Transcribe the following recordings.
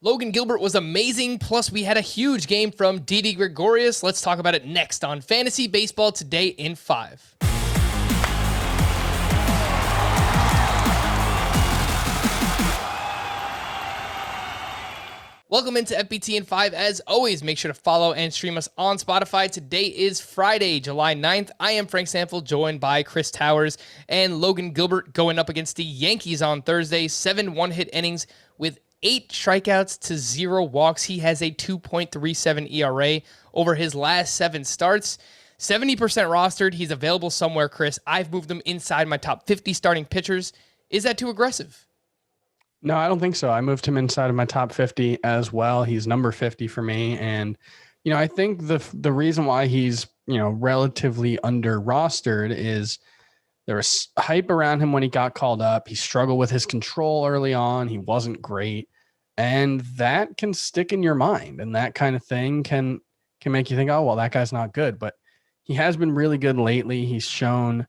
Logan Gilbert was amazing, plus we had a huge game from Didi Gregorius. Let's talk about it next on Fantasy Baseball Today in 5. Welcome into FBT in 5. As always, make sure to follow and stream us on Spotify. Today is Friday, July 9th. I am Frank Sample, joined by Chris Towers and Logan Gilbert going up against the Yankees on Thursday. 7 one-hit innings with 8 strikeouts to 0 walks. He has a 2.37 ERA over his last 7 starts. 70% rostered. He's available somewhere, Chris. I've moved him inside my top 50 starting pitchers. Is that too aggressive? No, I don't think so. I moved him inside of my top 50 as well. He's number 50 for me. And, I think the reason why he's, relatively under rostered is there was hype around him when he got called up. He struggled with his control early on. He wasn't great. And that can stick in your mind. And that kind of thing can make you think, oh, well, that guy's not good. But he has been really good lately. He's shown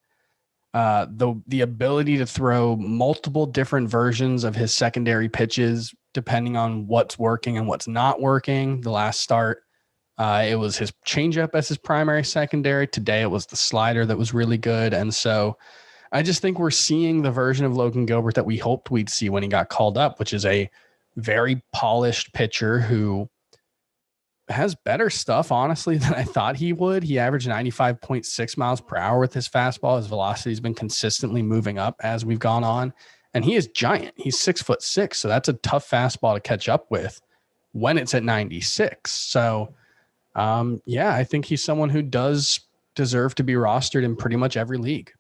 the ability to throw multiple different versions of his secondary pitches, depending on what's working and what's not working. The last start, it was his changeup as his primary secondary. Today, it was the slider that was really good. And so I just think we're seeing the version of Logan Gilbert that we hoped we'd see when he got called up, which is a very polished pitcher who has better stuff, honestly, than I thought he would. He averaged 95.6 miles per hour with his fastball. His velocity has been consistently moving up as we've gone on. And he is giant. He's 6'6". So that's a tough fastball to catch up with when it's at 96. So, I think he's someone who does deserve to be rostered in pretty much every league.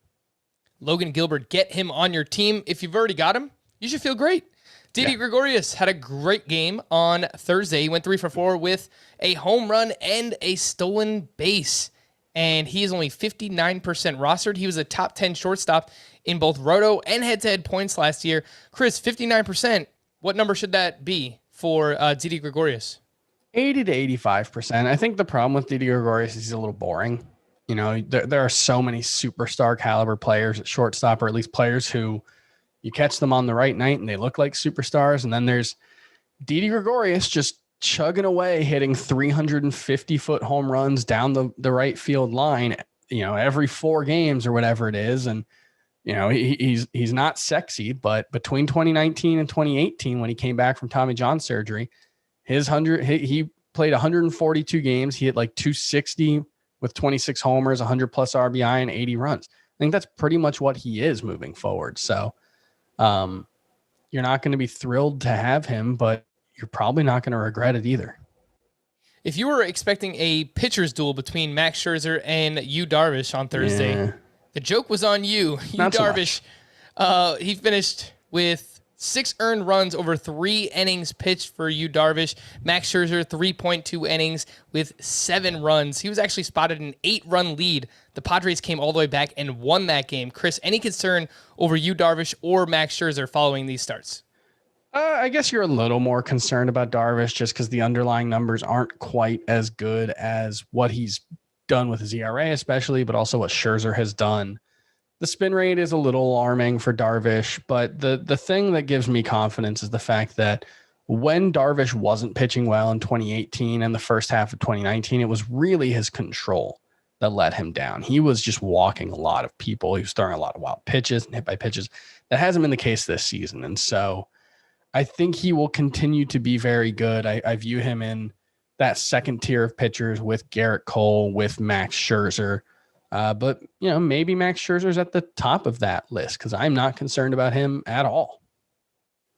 Logan Gilbert, get him on your team. If you've already got him, you should feel great. Didi Gregorius had a great game on Thursday. He went 3 for 4 with a home run and a stolen base. And he is only 59% rostered. He was a top 10 shortstop in both roto and head-to-head points last year. Chris, 59%, what number should that be for Didi Gregorius? 80 to 85%. I think the problem with Didi Gregorius is he's a little boring. There are so many superstar caliber players at shortstop, or at least players who you catch them on the right night and they look like superstars. And then there's Didi Gregorius just chugging away, hitting 350-foot home runs down the right field line, every 4 games or whatever it is. And, he's not sexy, but between 2019 and 2018, when he came back from Tommy John surgery, he played 142 games. He hit like 260 with 26 homers, 100 plus RBI and 80 runs. I think that's pretty much what he is moving forward. So, you're not going to be thrilled to have him, but you're probably not going to regret it either. If you were expecting a pitcher's duel between Max Scherzer and Yu Darvish on Thursday, the joke was on you. Yu Darvish, he finished with 6 earned runs over 3 innings pitched for Yu Darvish. Max Scherzer, 3.2 innings with 7 runs. He was actually spotted an 8-run lead. The Padres came all the way back and won that game. Chris, any concern over Yu Darvish or Max Scherzer following these starts? I guess you're a little more concerned about Darvish just because the underlying numbers aren't quite as good as what he's done with his ERA, especially, but also what Scherzer has done. The spin rate is a little alarming for Darvish, but the thing that gives me confidence is the fact that when Darvish wasn't pitching well in 2018 and the first half of 2019, it was really his control that let him down. He was just walking a lot of people. He was throwing a lot of wild pitches and hit by pitches. That hasn't been the case this season. And so I think he will continue to be very good. I view him in that second tier of pitchers with Garrett Cole, with Max Scherzer. But, maybe Max Scherzer's at the top of that list because I'm not concerned about him at all.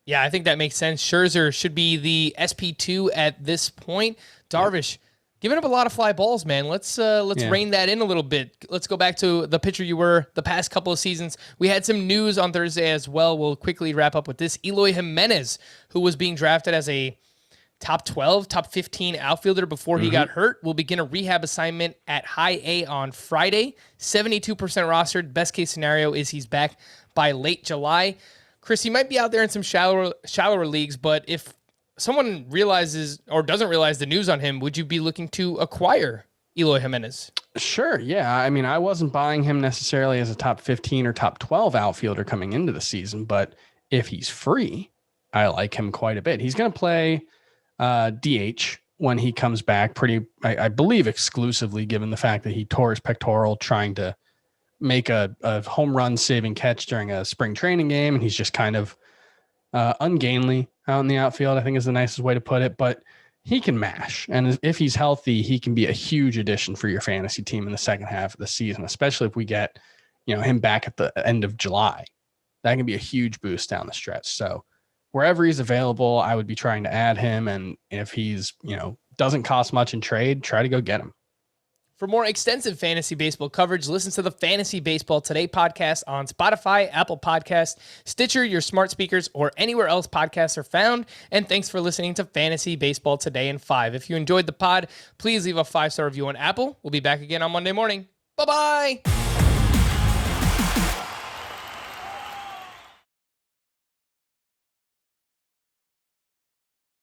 Yeah, I think that makes sense. Scherzer should be the SP2 at this point. Darvish, giving up a lot of fly balls, man. Let's rein that in a little bit. Let's go back to the pitcher you were the past couple of seasons. We had some news on Thursday as well. We'll quickly wrap up with this. Eloy Jimenez, who was being drafted as a top 12, top 15 outfielder before he got hurt, will begin a rehab assignment at high A on Friday. 72% rostered. Best case scenario is he's back by late July. Chris, he might be out there in some shallower leagues, but if someone realizes or doesn't realize the news on him, would you be looking to acquire Eloy Jimenez? Sure, yeah. I mean, I wasn't buying him necessarily as a top 15 or top 12 outfielder coming into the season, but if he's free, I like him quite a bit. He's going to play DH when he comes back, I believe exclusively, given the fact that he tore his pectoral trying to make a home run saving catch during a spring training game. And he's just kind of ungainly out in the outfield, I think is the nicest way to put it. But he can mash. And if he's healthy, he can be a huge addition for your fantasy team in the second half of the season, especially if we get, him back at the end of July. That can be a huge boost down the stretch. So wherever he's available, I would be trying to add him. And if he's, doesn't cost much in trade, try to go get him. For more extensive fantasy baseball coverage, listen to the Fantasy Baseball Today podcast on Spotify, Apple Podcasts, Stitcher, your smart speakers, or anywhere else podcasts are found. And thanks for listening to Fantasy Baseball Today in 5. If you enjoyed the pod, please leave a 5-star review on Apple. We'll be back again on Monday morning. Bye-bye.